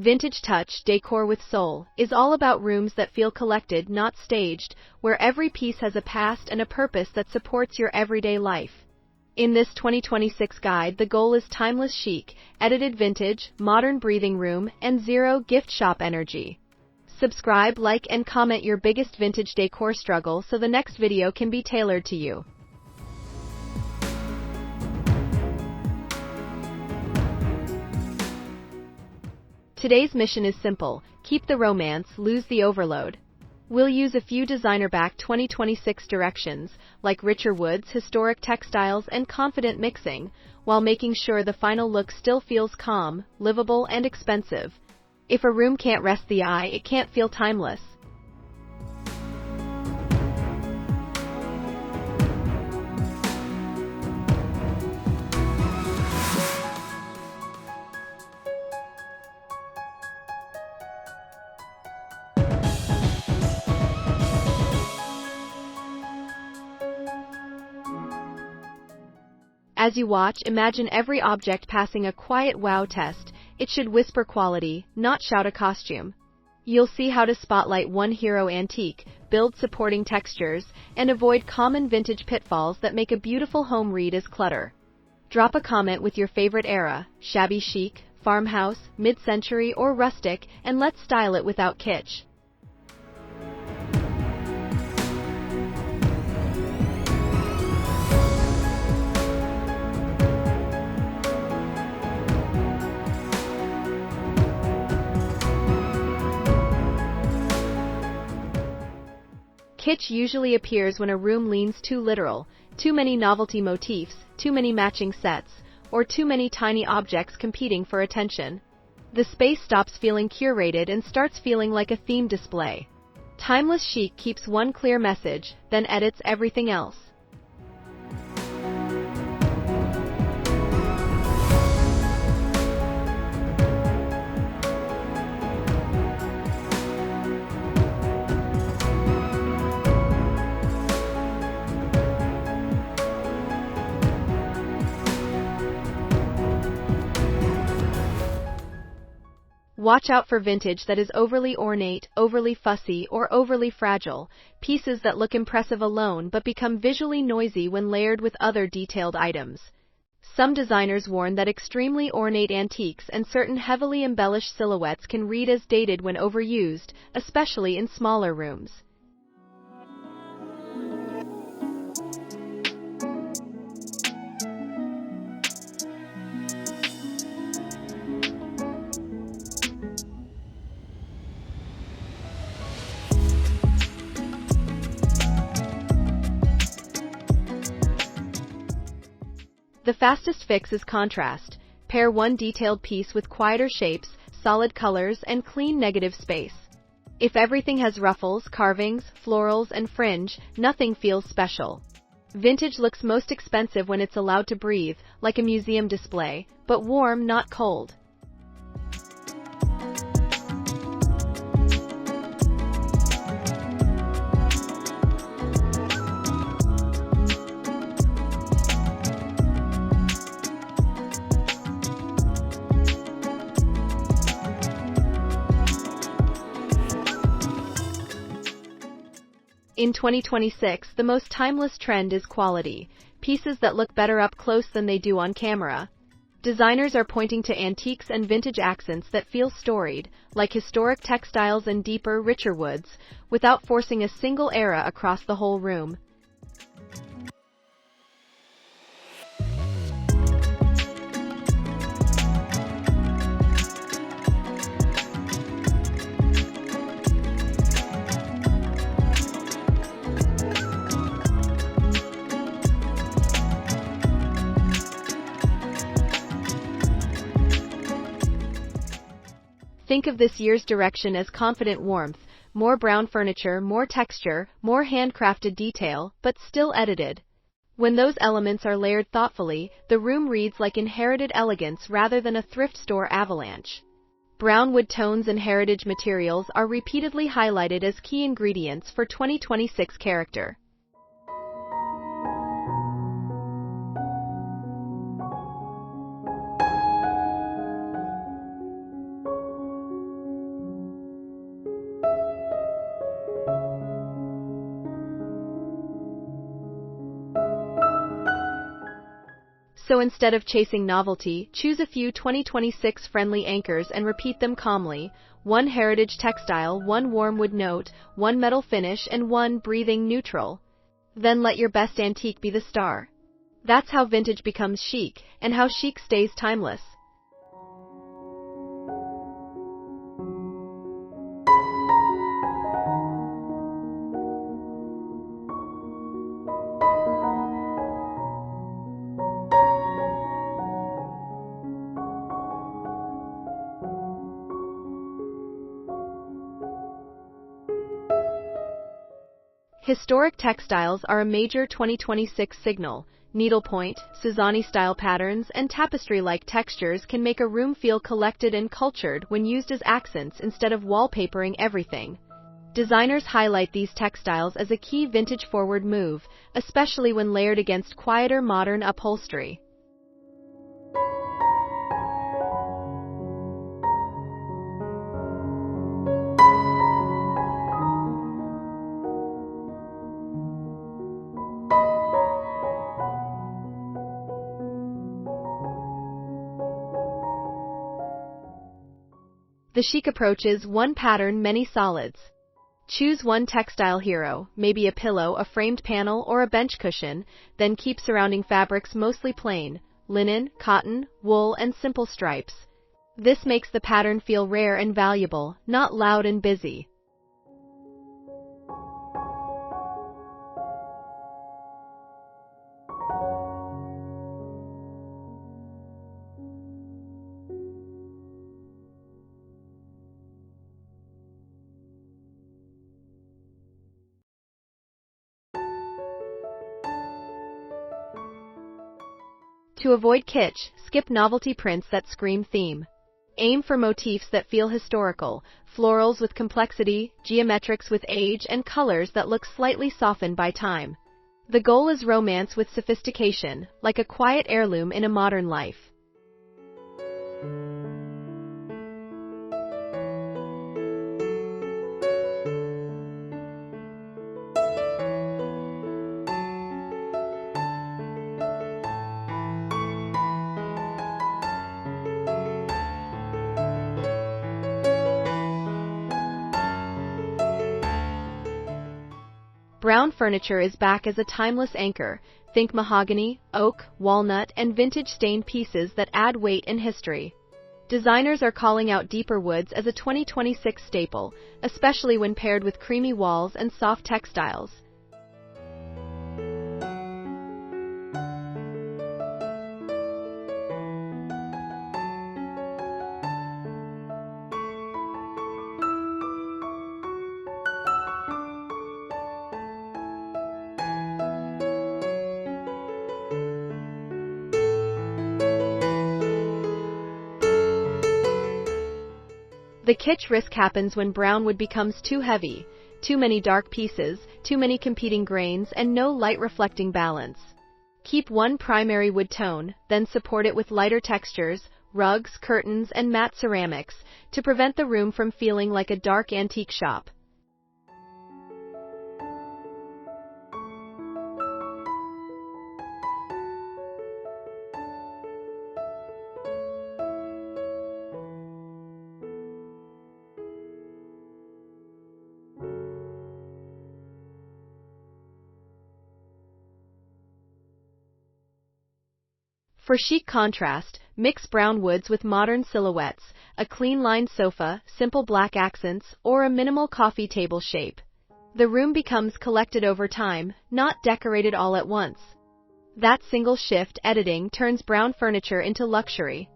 Vintage Touch, Decor with Soul, is all about rooms that feel collected, not staged, where every piece has a past and a purpose that supports your everyday life. In this 2026 guide, the goal is timeless chic, edited vintage, modern breathing room, and zero gift shop energy. Subscribe, like, and comment your biggest vintage decor struggle so the next video can be tailored to you. Today's mission is simple: keep the romance, lose the overload. We'll use a few designer-backed 2026 directions, like richer woods, historic textiles, and confident mixing, while making sure the final look still feels calm, livable, and expensive. If a room can't rest the eye, it can't feel timeless. As you watch, imagine every object passing a quiet wow test. It should whisper quality, not shout a costume. You'll see how to spotlight one hero antique, build supporting textures, and avoid common vintage pitfalls that make a beautiful home read as clutter. Drop a comment with your favorite era: shabby chic, farmhouse, mid-century, or rustic, and let's style it without kitsch. Kitsch usually appears when a room leans too literal, too many novelty motifs, too many matching sets, or too many tiny objects competing for attention. The space stops feeling curated and starts feeling like a theme display. Timeless chic keeps one clear message, then edits everything else. Watch out for vintage that is overly ornate, overly fussy, or overly fragile, pieces that look impressive alone but become visually noisy when layered with other detailed items. Some designers warn that extremely ornate antiques and certain heavily embellished silhouettes can read as dated when overused, especially in smaller rooms. The fastest fix is contrast. Pair one detailed piece with quieter shapes, solid colors, and clean negative space. If everything has ruffles, carvings, florals, and fringe, nothing feels special. Vintage looks most expensive when it's allowed to breathe, like a museum display, but warm, not cold. In 2026, the most timeless trend is quality, pieces that look better up close than they do on camera. Designers are pointing to antiques and vintage accents that feel storied, like historic textiles and deeper, richer woods, without forcing a single era across the whole room. Think of this year's direction as confident warmth, more brown furniture, more texture, more handcrafted detail, but still edited. When those elements are layered thoughtfully, the room reads like inherited elegance rather than a thrift store avalanche. Brown wood tones and heritage materials are repeatedly highlighted as key ingredients for 2026 character. So instead of chasing novelty, choose a few 2026 friendly anchors and repeat them calmly. One heritage textile, one warm wood note, one metal finish, and one breathing neutral. Then let your best antique be the star. That's how vintage becomes chic, and how chic stays timeless. Historic textiles are a major 2026 signal. Needlepoint, Suzanne-style patterns, and tapestry-like textures can make a room feel collected and cultured when used as accents instead of wallpapering everything. Designers highlight these textiles as a key vintage-forward move, especially when layered against quieter modern upholstery. The chic approach is one pattern, many solids. Choose one textile hero, maybe a pillow, a framed panel, or a bench cushion, then keep surrounding fabrics mostly plain, linen, cotton, wool, and simple stripes. This makes the pattern feel rare and valuable, not loud and busy. To avoid kitsch, skip novelty prints that scream theme. Aim for motifs that feel historical, florals with complexity, geometrics with age, and colors that look slightly softened by time. The goal is romance with sophistication, like a quiet heirloom in a modern life. Brown furniture is back as a timeless anchor. Think mahogany, oak, walnut, and vintage stained pieces that add weight and history. Designers are calling out deeper woods as a 2026 staple, especially when paired with creamy walls and soft textiles. The kitsch risk happens when brown wood becomes too heavy, too many dark pieces, too many competing grains, and no light reflecting balance. Keep one primary wood tone, then support it with lighter textures, rugs, curtains, and matte ceramics, to prevent the room from feeling like a dark antique shop. For chic contrast, mix brown woods with modern silhouettes, a clean-lined sofa, simple black accents, or a minimal coffee table shape. The room becomes collected over time, not decorated all at once. That single shift editing turns brown furniture into luxury.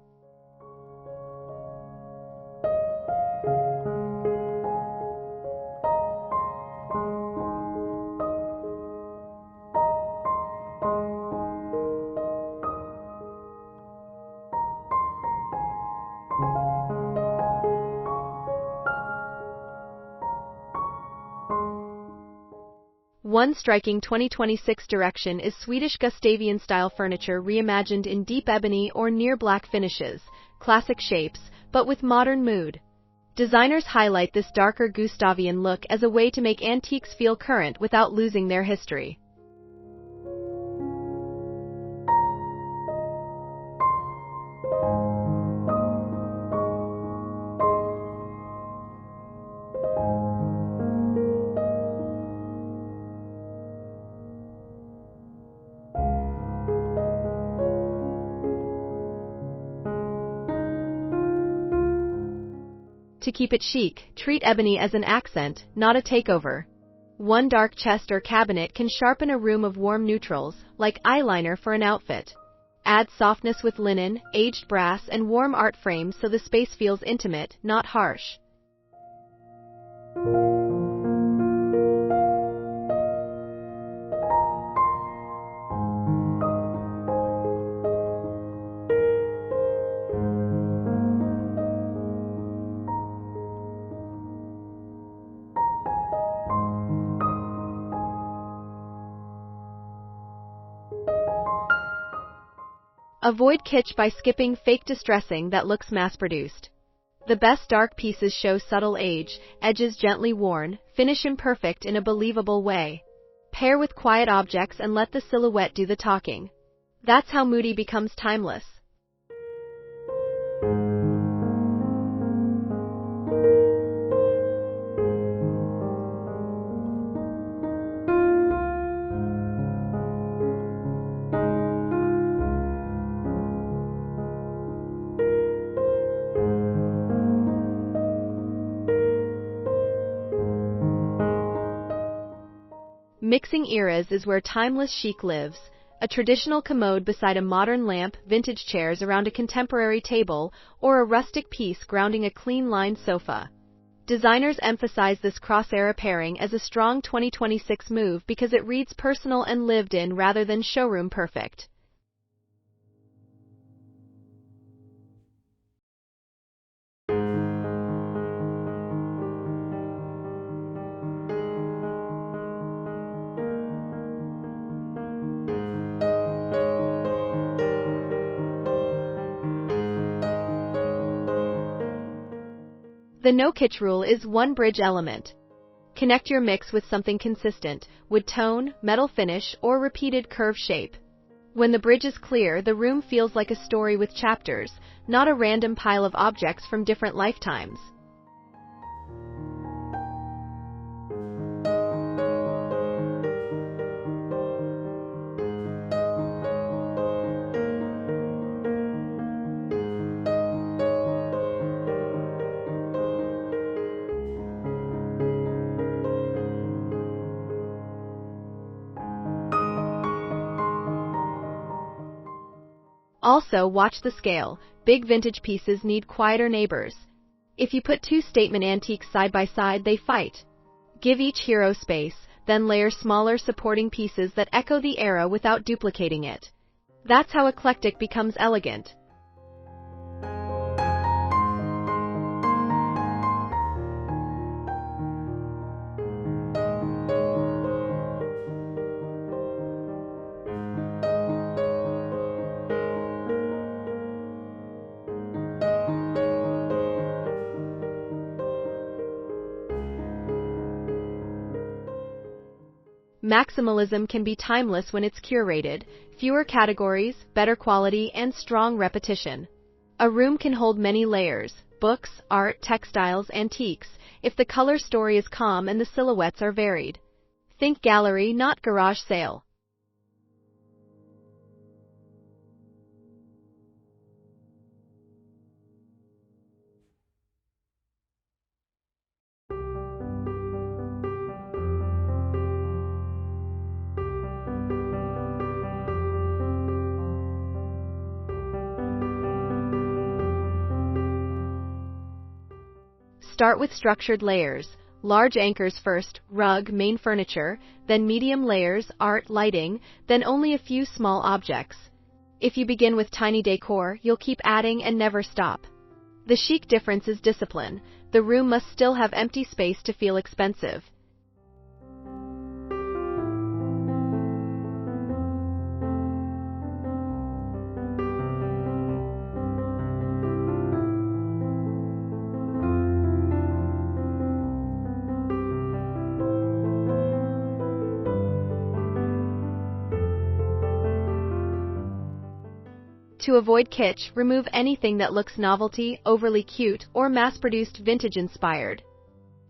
One striking 2026 direction is Swedish Gustavian-style furniture reimagined in deep ebony or near-black finishes, classic shapes, but with modern mood. Designers highlight this darker Gustavian look as a way to make antiques feel current without losing their history. To keep it chic, treat ebony as an accent, not a takeover. One dark chest or cabinet can sharpen a room of warm neutrals, like eyeliner for an outfit. Add softness with linen, aged brass, and warm art frames so the space feels intimate, not harsh. Avoid kitsch by skipping fake distressing that looks mass-produced. The best dark pieces show subtle age, edges gently worn, finish imperfect in a believable way. Pair with quiet objects and let the silhouette do the talking. That's how moody becomes timeless. Mixing eras is where timeless chic lives. A traditional commode beside a modern lamp, vintage chairs around a contemporary table, or a rustic piece grounding a clean-lined sofa. Designers emphasize this cross-era pairing as a strong 2026 move because it reads personal and lived in rather than showroom perfect. The no-kitsch rule is one bridge element. Connect your mix with something consistent, wood tone, metal finish, or repeated curve shape. When the bridge is clear, the room feels like a story with chapters, not a random pile of objects from different lifetimes. Also, watch the scale. Big vintage pieces need quieter neighbors. If you put two statement antiques side by side, they fight. Give each hero space, then layer smaller supporting pieces that echo the era without duplicating it. That's how eclectic becomes elegant. Maximalism can be timeless when it's curated, fewer categories, better quality, and strong repetition. A room can hold many layers, books, art, textiles, antiques, if the color story is calm and the silhouettes are varied. Think gallery, not garage sale. Start with structured layers. Large anchors first, rug, main furniture, then medium layers, art, lighting, then only a few small objects. If you begin with tiny decor, you'll keep adding and never stop. The chic difference is discipline. The room must still have empty space to feel expensive. To avoid kitsch, remove anything that looks novelty, overly cute, or mass-produced vintage-inspired.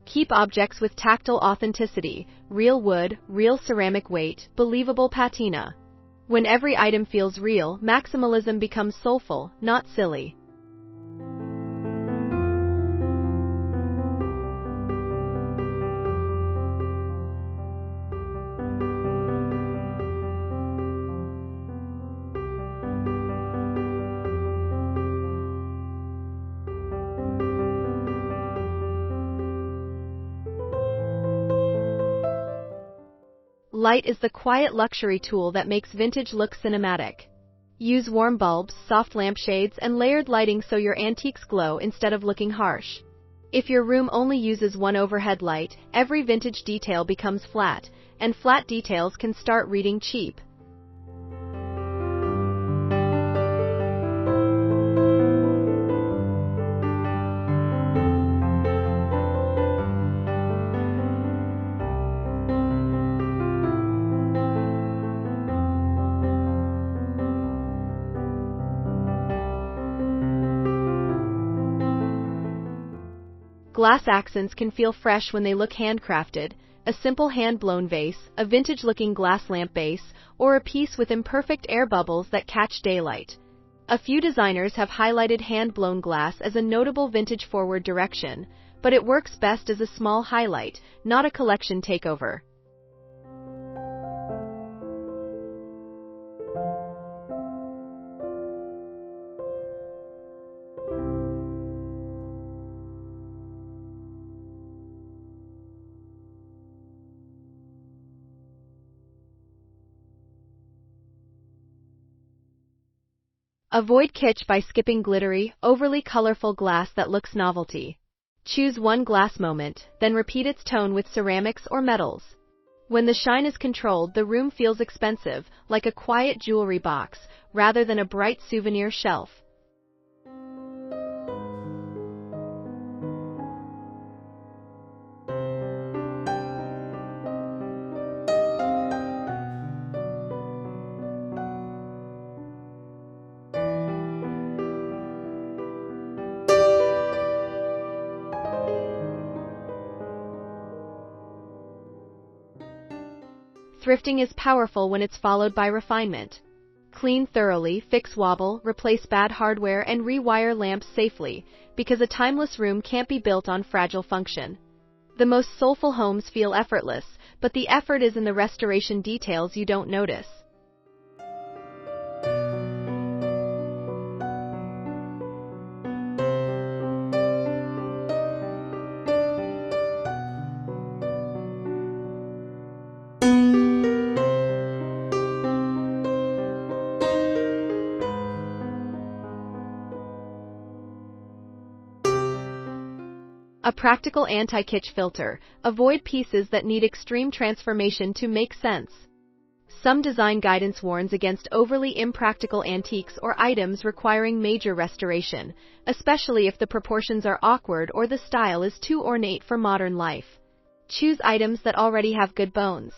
Keep objects with tactile authenticity, real wood, real ceramic weight, believable patina. When every item feels real, maximalism becomes soulful, not silly. Light is the quiet luxury tool that makes vintage look cinematic. Use warm bulbs, soft lampshades, and layered lighting so your antiques glow instead of looking harsh. If your room only uses one overhead light, every vintage detail becomes flat, and flat details can start reading cheap. Glass accents can feel fresh when they look handcrafted. A simple hand-blown vase, a vintage-looking glass lamp base, or a piece with imperfect air bubbles that catch daylight. A few designers have highlighted hand-blown glass as a notable vintage-forward direction, but it works best as a small highlight, not a collection takeover. Avoid kitsch by skipping glittery, overly colorful glass that looks novelty. Choose one glass moment, then repeat its tone with ceramics or metals. When the shine is controlled, the room feels expensive, like a quiet jewelry box, rather than a bright souvenir shelf. Thrifting is powerful when it's followed by refinement. Clean thoroughly, fix wobble, replace bad hardware, and rewire lamps safely, because a timeless room can't be built on fragile function. The most soulful homes feel effortless, but the effort is in the restoration details you don't notice. A practical anti-kitsch filter. Avoid pieces that need extreme transformation to make sense. Some design guidance warns against overly impractical antiques or items requiring major restoration, especially if the proportions are awkward or the style is too ornate for modern life. Choose items that already have good bones.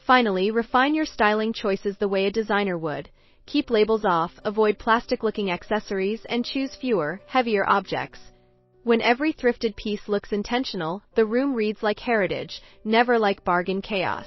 Finally, refine your styling choices the way a designer would. Keep labels off, avoid plastic-looking accessories, and choose fewer, heavier objects. When every thrifted piece looks intentional, the room reads like heritage, never like bargain chaos.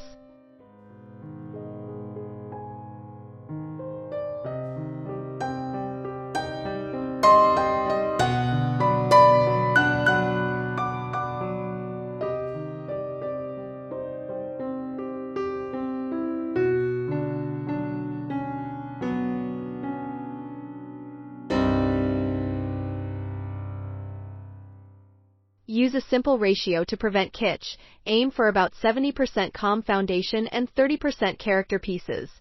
Use a simple ratio to prevent kitsch. Aim for about 70% calm foundation and 30% character pieces.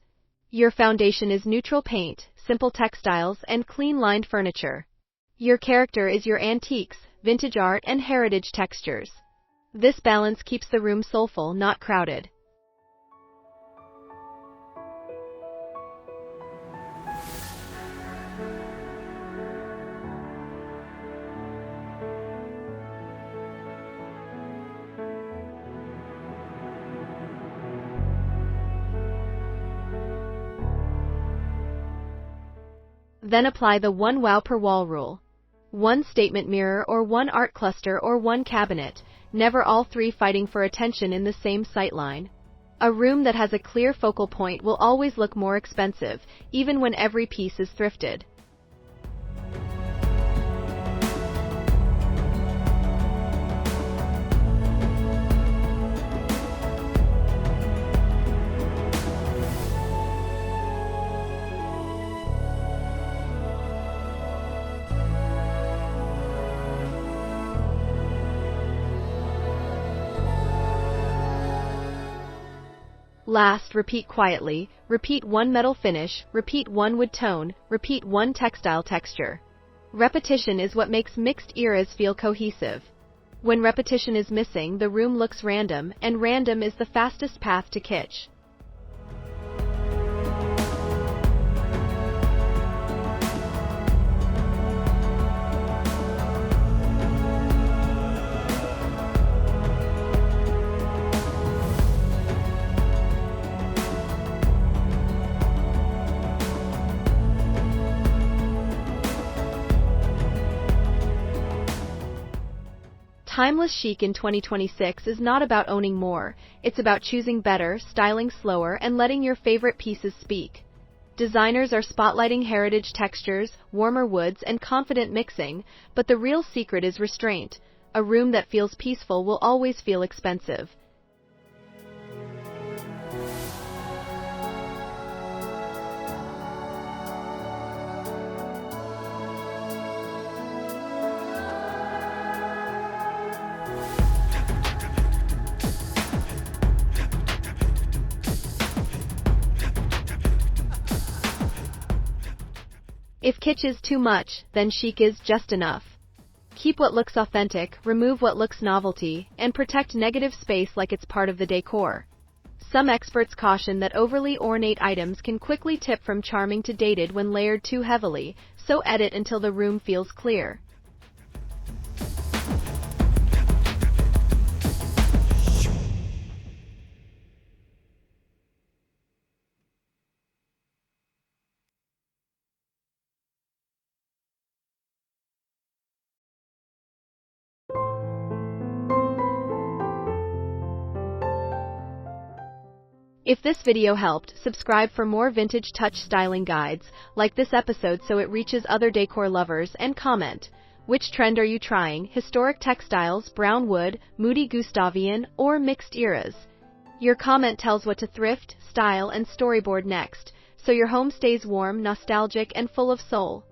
Your foundation is neutral paint, simple textiles, and clean-lined furniture. Your character is your antiques, vintage art, and heritage textures. This balance keeps the room soulful, not crowded. Then apply the one wow per wall rule. One statement mirror or one art cluster or one cabinet, never all three fighting for attention in the same sightline. A room that has a clear focal point will always look more expensive, even when every piece is thrifted. Last, repeat quietly, repeat one metal finish, repeat one wood tone, repeat one textile texture. Repetition is what makes mixed eras feel cohesive. When repetition is missing, the room looks random, and random is the fastest path to kitsch. Timeless chic in 2026 is not about owning more, it's about choosing better, styling slower, and letting your favorite pieces speak. Designers are spotlighting heritage textures, warmer woods, and confident mixing, but the real secret is restraint. A room that feels peaceful will always feel expensive. If kitsch is too much, then chic is just enough. Keep what looks authentic, remove what looks novelty, and protect negative space like it's part of the decor. Some experts caution that overly ornate items can quickly tip from charming to dated when layered too heavily, so edit until the room feels clear. If this video helped, subscribe for more vintage touch styling guides, like this episode so it reaches other decor lovers, and comment. Which trend are you trying? Historic textiles, brown wood, moody Gustavian, or mixed eras? Your comment tells what to thrift, style, and storyboard next, so your home stays warm, nostalgic, and full of soul.